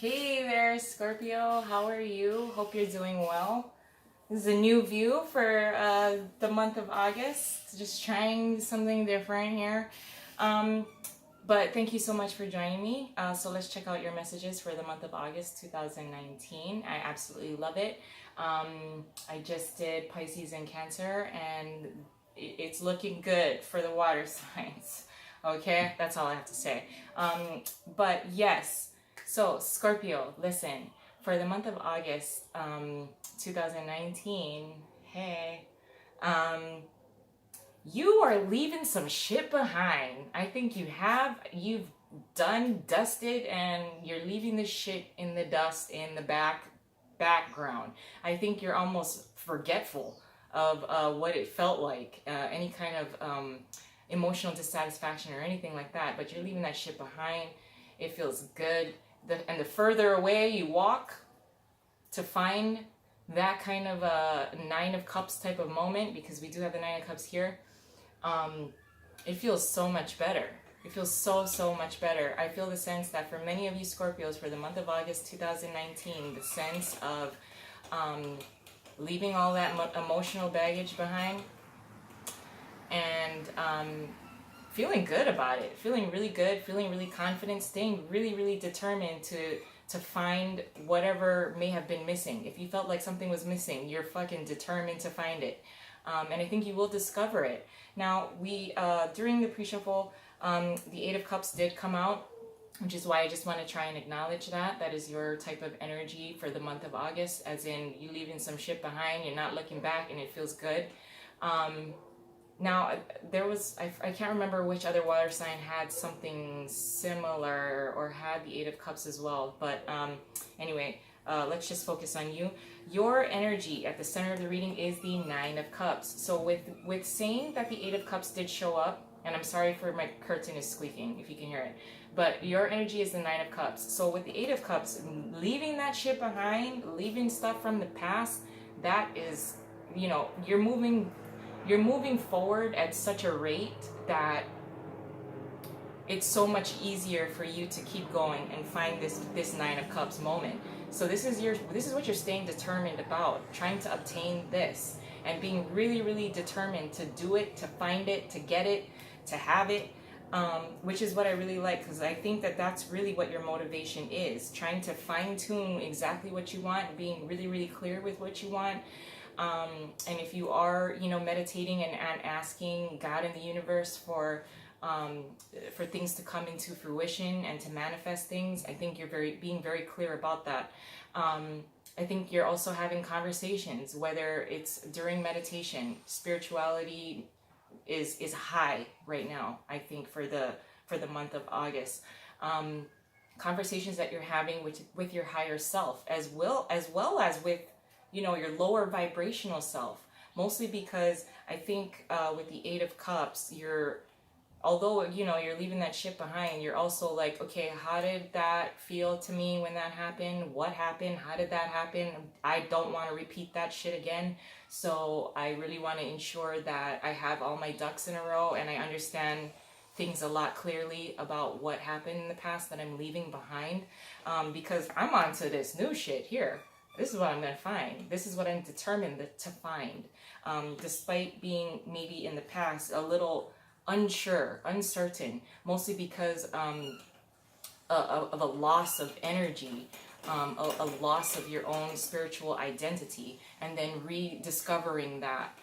Hey there, Scorpio. How are you? Hope you're doing well. This is a new view for the month of August. Just trying something different here. But thank you so much for joining me. So let's check out your messages for the month of August 2019. I absolutely love it. I just did Pisces and Cancer, and it's looking good for the water signs. Okay, that's all I have to say. But yes. So, Scorpio, listen, for the month of August 2019, hey, you are leaving some shit behind. I think you've dusted, and you're leaving the shit in the dust in the background. I think you're almost forgetful of what it felt like, any kind of emotional dissatisfaction or anything like that, but you're leaving that shit behind. It feels good. And the further away you walk to find that kind of a Nine of Cups type of moment, because we do have the Nine of Cups here, it feels so much better. It feels so much better. I feel the sense that for many of you Scorpios, for the month of August 2019, the sense of leaving all that emotional baggage behind and feeling good about it, feeling really good, feeling really confident, staying really determined to find whatever may have been missing. If you felt like something was missing, you're fucking determined to find it. And I think you will discover it. Now, we during the pre-shuffle, the Eight of Cups did come out, which is why I just want to try and acknowledge that. That is your type of energy for the month of August, as in you leaving some shit behind, you're not looking back, and it feels good. Now, there was, I can't remember which other water sign had something similar or had the Eight of Cups as well. But anyway, let's just focus on you. Your energy at the center of the reading is the Nine of Cups. So with saying that the Eight of Cups did show up, and I'm sorry for my curtain is squeaking if you can hear it, but your energy is the Nine of Cups. So with the Eight of Cups, leaving that shit behind, leaving stuff from the past, that is, you know, you're moving forward at such a rate that it's so much easier for you to keep going and find this Nine of Cups moment. So this is what you're staying determined about, trying to obtain this and being really determined to do it, to find it, to get it, to have it, which is what I really like, because I think that that's really what your motivation is, trying to fine-tune exactly what you want, being really clear with what you want. And if you are, you know, meditating and asking God in the universe for things to come into fruition and to manifest things, I think you're being very clear about that. I think you're also having conversations, whether it's during meditation. Spirituality is high right now, I think, for the month of August. Conversations that you're having with your higher self, as well as with, you know, your lower vibrational self, mostly because I think with the Eight of Cups, although, you know, you're leaving that shit behind, you're also like, okay, how did that feel to me when that happened? What happened? How did that happen? I don't want to repeat that shit again. So I really want to ensure that I have all my ducks in a row and I understand things a lot clearly about what happened in the past that I'm leaving behind, because I'm onto this new shit here. This is what I'm going to find. This is what I'm determined to find. Despite being maybe in the past a little unsure, uncertain, mostly because of a loss of energy, a loss of your own spiritual identity, and then rediscovering that.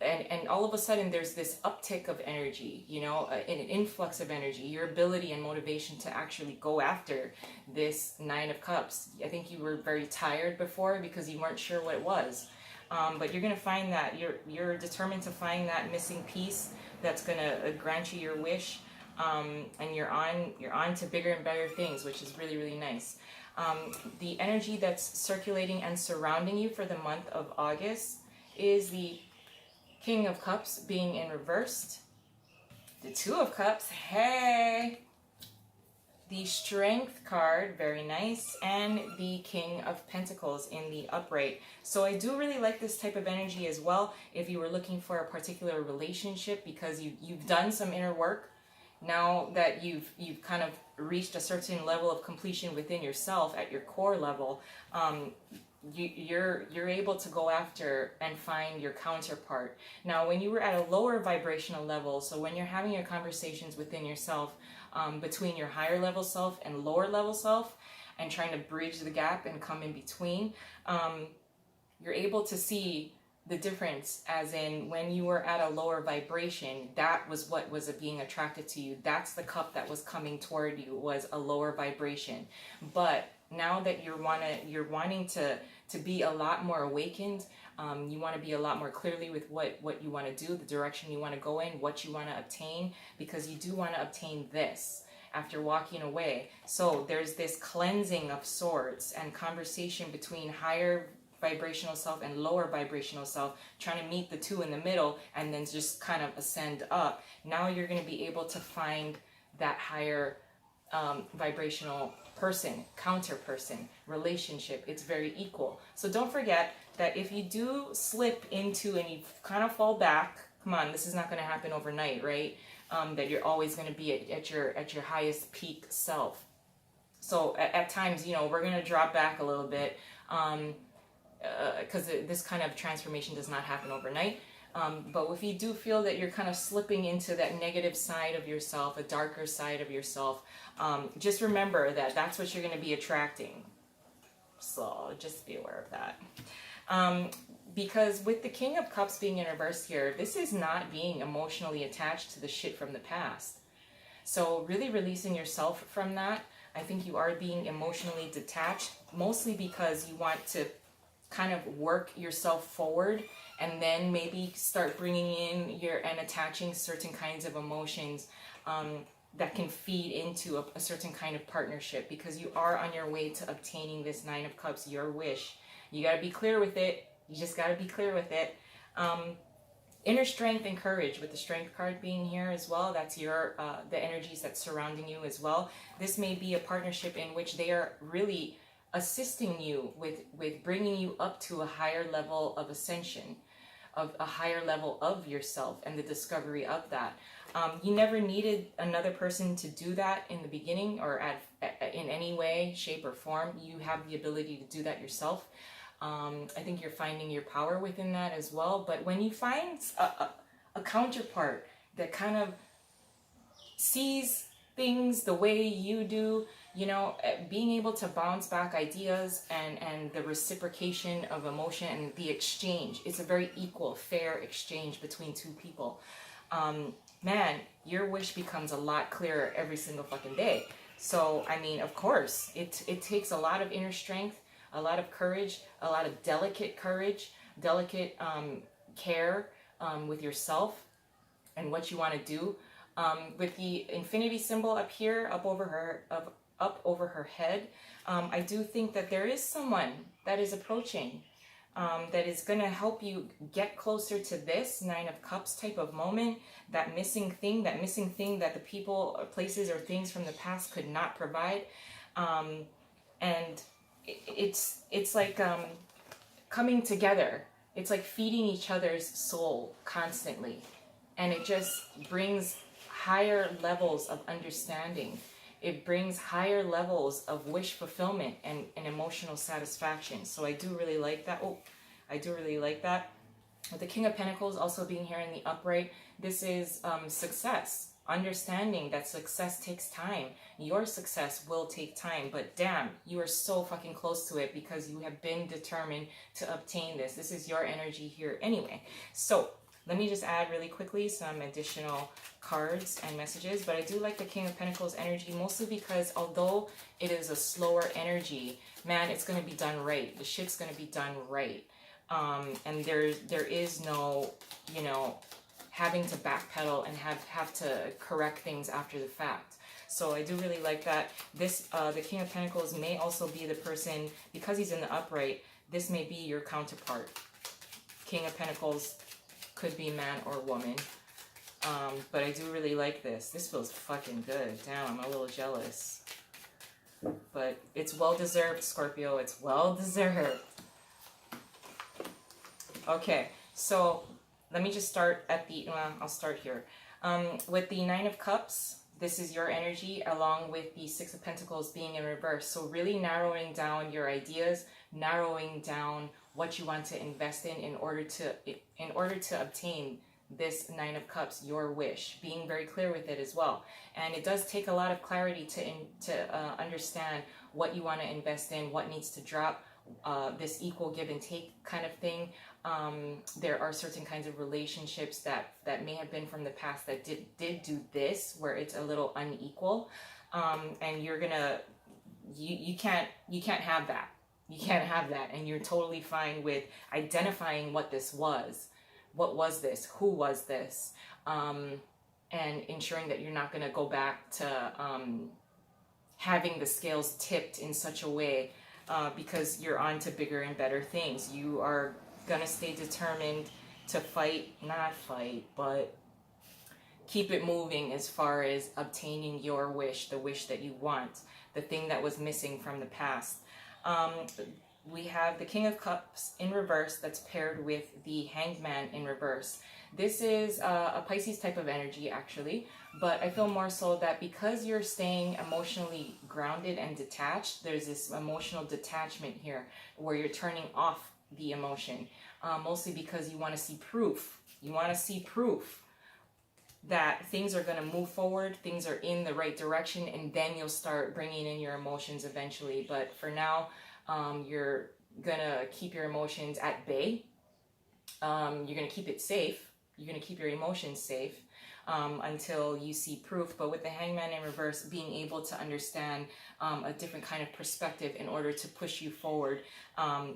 And all of a sudden there's this uptick of energy, you know, an influx of energy, your ability and motivation to actually go after this Nine of Cups. I think you were very tired before because you weren't sure what it was. But you're going to find that you're determined to find that missing piece that's going to grant you your wish, and you're on to bigger and better things, which is really nice. The energy that's circulating and surrounding you for the month of August is the King of Cups being in reversed, the Two of Cups, hey, the Strength card, very nice, and the King of Pentacles in the upright. So I do really like this type of energy as well if you were looking for a particular relationship, because you've done some inner work now that you've kind of reached a certain level of completion within yourself at your core level, you're able to go after and find your counterpart. Now, when you were at a lower vibrational level, so when you're having your conversations within yourself, between your higher level self and lower level self, and trying to bridge the gap and come in between, you're able to see the difference, as in when you were at a lower vibration, that was what was being attracted to you. That's the cup that was coming toward you, was a lower vibration. But now that you're wanting to be a lot more awakened, you want to be a lot more clearly with what you want to do, the direction you want to go in, what you want to obtain, because you do want to obtain this after walking away. So there's this cleansing of sorts and conversation between higher vibrational self and lower vibrational self, trying to meet the two in the middle and then just kind of ascend up. Now you're going to be able to find that higher vibrational person, counter person, relationship. It's very equal. So don't forget that if you do slip into and you kind of fall back, come on, this is not going to happen overnight, right? That you're always going to be at your highest peak self. So at times, you know, we're going to drop back a little bit, because this kind of transformation does not happen overnight. But if you do feel that you're kind of slipping into that negative side of yourself, a darker side of yourself, just remember that that's what you're going to be attracting. So just be aware of that. Because with the King of Cups being in reverse here, this is not being emotionally attached to the shit from the past. So really releasing yourself from that. I think you are being emotionally detached, mostly because you want to kind of work yourself forward and then maybe start bringing in and attaching certain kinds of emotions that can feed into a certain kind of partnership, because you are on your way to obtaining this Nine of Cups, your wish. You got to be clear with it. You just got to be clear with it. Inner strength and courage, with the Strength card being here as well. That's your the energies that's surrounding you as well. This may be a partnership in which they are really assisting you with bringing you up to a higher level of ascension, of a higher level of yourself and the discovery of that. You never needed another person to do that in the beginning or in any way, shape, or form. You have the ability to do that yourself. I think you're finding your power within that as well. But when you find a counterpart that kind of sees things the way you do, you know, being able to bounce back ideas and the reciprocation of emotion and the exchange, it's a very equal, fair exchange between two people. Man, your wish becomes a lot clearer every single fucking day. So, I mean, of course, it takes a lot of inner strength, a lot of courage, a lot of delicate courage, delicate care with yourself and what you want to do. With the infinity symbol up here, up over her head, I do think that there is someone that is approaching, that is going to help you get closer to this Nine of Cups type of moment, that missing thing that the people, places, or things from the past could not provide. And it's like coming together. It's like feeding each other's soul constantly. And it just brings higher levels of understanding. It brings higher levels of wish fulfillment and emotional satisfaction. So I do really like that. Oh, I do really like that. With the King of Pentacles also being here in the upright, this is success. Understanding that success takes time. Your success will take time, but damn, you are so fucking close to it because you have been determined to obtain this. This is your energy here anyway. So let me just add really quickly some additional cards and messages. But I do like the King of Pentacles energy, mostly because although it is a slower energy, man, it's going to be done right. The shit's going to be done right. And there is no, you know, having to backpedal and have to correct things after the fact. So I do really like that. This, the King of Pentacles may also be the person, because he's in the upright, this may be your counterpart. King of Pentacles could be man or woman. But I do really like this. This feels fucking good. Damn, I'm a little jealous. But it's well-deserved, Scorpio. It's well-deserved. Okay, so let me just start at the, well, I'll start here. With the Nine of Cups, This is your energy, along with the Six of Pentacles being in reverse. So really narrowing down your ideas, narrowing down what you want to invest in order to obtain this Nine of Cups, your wish. Being very clear with it as well. And it does take a lot of clarity to understand what you want to invest in, what needs to drop, this equal give and take kind of thing. There are certain kinds of relationships that may have been from the past that did do this, where it's a little unequal, and you're gonna you can't have that. You can't have that, and you're totally fine with identifying what this was. What was this? Who was this? And ensuring that you're not gonna go back to having the scales tipped in such a way, because you're on to bigger and better things. You are gonna stay determined to not fight, but keep it moving as far as obtaining your wish, the wish that you want, the thing that was missing from the past. We have the King of Cups in reverse that's paired with the Hanged Man in reverse. This is a Pisces type of energy, actually, but I feel more so that because you're staying emotionally grounded and detached, there's this emotional detachment here where you're turning off the emotion, mostly because you want to see proof. You want to see proof that things are going to move forward, things are in the right direction, and then you'll start bringing in your emotions eventually. But for now, you're going to keep your emotions at bay. You're going to keep it safe. You're going to keep your emotions safe until you see proof. But with the Hangman in reverse, being able to understand a different kind of perspective in order to push you forward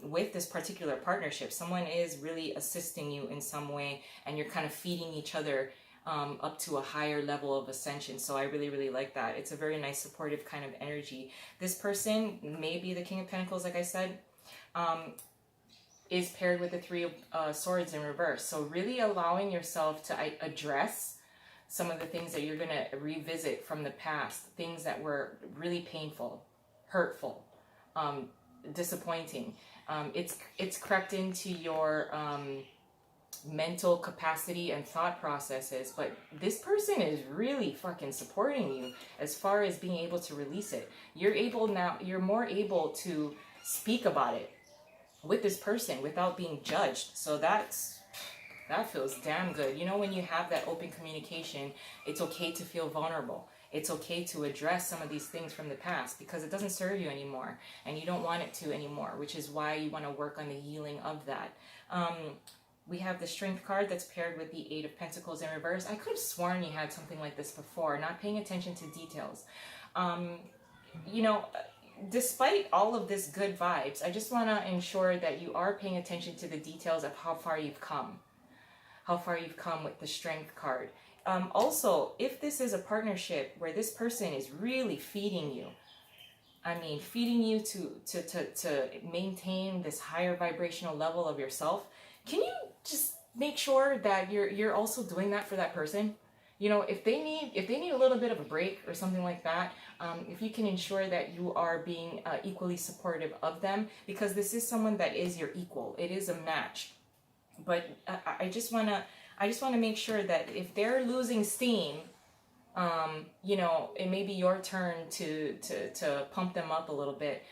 with this particular partnership. Someone is really assisting you in some way, and you're kind of feeding each other up to a higher level of ascension. So I really, really like that. It's a very nice, supportive kind of energy. This person may be the King of Pentacles, like I said, is paired with the Three of Swords in reverse. So really allowing yourself to address some of the things that you're going to revisit from the past, things that were really painful, hurtful, disappointing. It's crept into your mental capacity and thought processes, but this person is really fucking supporting you as far as being able to release it. You're more able to speak about it with this person without being judged. So that feels damn good. You know, when you have that open communication, it's okay to feel vulnerable. It's okay to address some of these things from the past because it doesn't serve you anymore and you don't want it to anymore, which is why you want to work on the healing of that. We have the Strength card that's paired with the Eight of Pentacles in reverse. I could have sworn you had something like this before, not paying attention to details. You know, despite all of this good vibes, I just want to ensure that you are paying attention to the details of how far you've come. How far you've come with the Strength card. Also, if this is a partnership where this person is really feeding you, I mean, feeding you to maintain this higher vibrational level of yourself, can you just make sure that you're also doing that for that person? You know, if they need a little bit of a break or something like that, if you can ensure that you are being equally supportive of them, because this is someone that is your equal. It is a match. But I just wanna make sure that if they're losing steam, you know, it may be your turn to pump them up a little bit.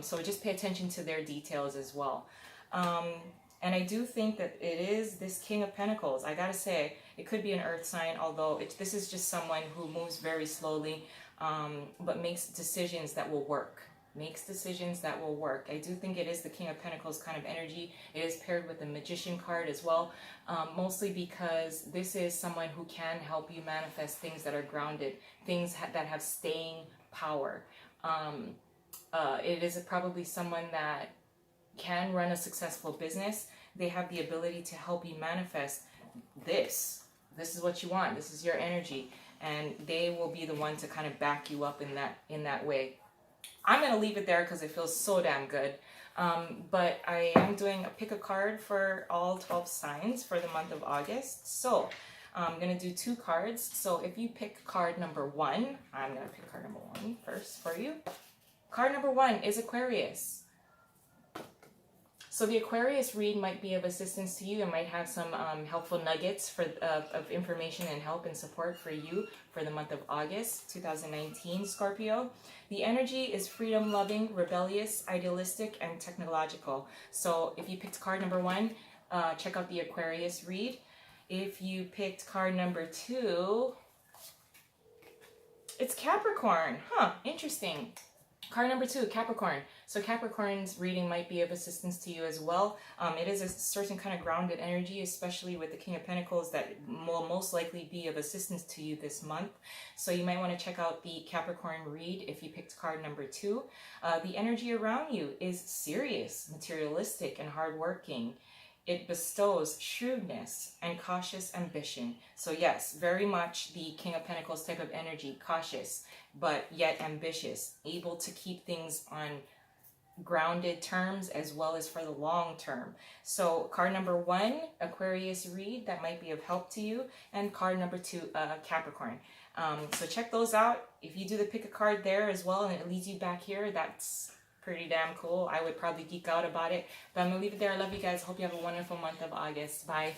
So just pay attention to their details as well. And I do think that it is this King of Pentacles. I gotta say, it could be an earth sign, although this is just someone who moves very slowly, but makes decisions that will work. I do think it is the King of Pentacles kind of energy. It is paired with the Magician card as well, mostly because this is someone who can help you manifest things that are grounded, things that have staying power. It is probably someone that can run a successful business. They have the ability to help you manifest this. This is what you want. This is your energy, and they will be the one to kind of back you up in that way. I'm going to leave it there because it feels so damn good. But I am doing a pick a card for all 12 signs for the month of August. So I'm going to do 2 cards. So if you pick card number 1, I'm going to pick card number 1 first for you. Card number 1 is Aquarius. So the Aquarius read might be of assistance to you and might have some helpful nuggets of information and help and support for you for the month of August 2019, Scorpio. The energy is freedom-loving, rebellious, idealistic, and technological. So if you picked card number 1, check out the Aquarius read. If you picked card number 2, it's Capricorn. Huh, interesting. Card number 2, Capricorn. So Capricorn's reading might be of assistance to you as well. It is a certain kind of grounded energy, especially with the King of Pentacles, that will most likely be of assistance to you this month. So you might want to check out the Capricorn read if you picked card number 2. The energy around you is serious, materialistic, and hardworking. It bestows shrewdness and cautious ambition. So yes, very much the King of Pentacles type of energy, cautious, but yet ambitious, able to keep things on grounded terms as well as for the long term. So card number 1, Aquarius read, that might be of help to you, and card number 2, Capricorn. So check those out. If you do the pick a card there as well and it leads you back here, that's pretty damn cool. I would probably geek out about it. But I'm going to leave it there. I love you guys. Hope you have a wonderful month of August. Bye.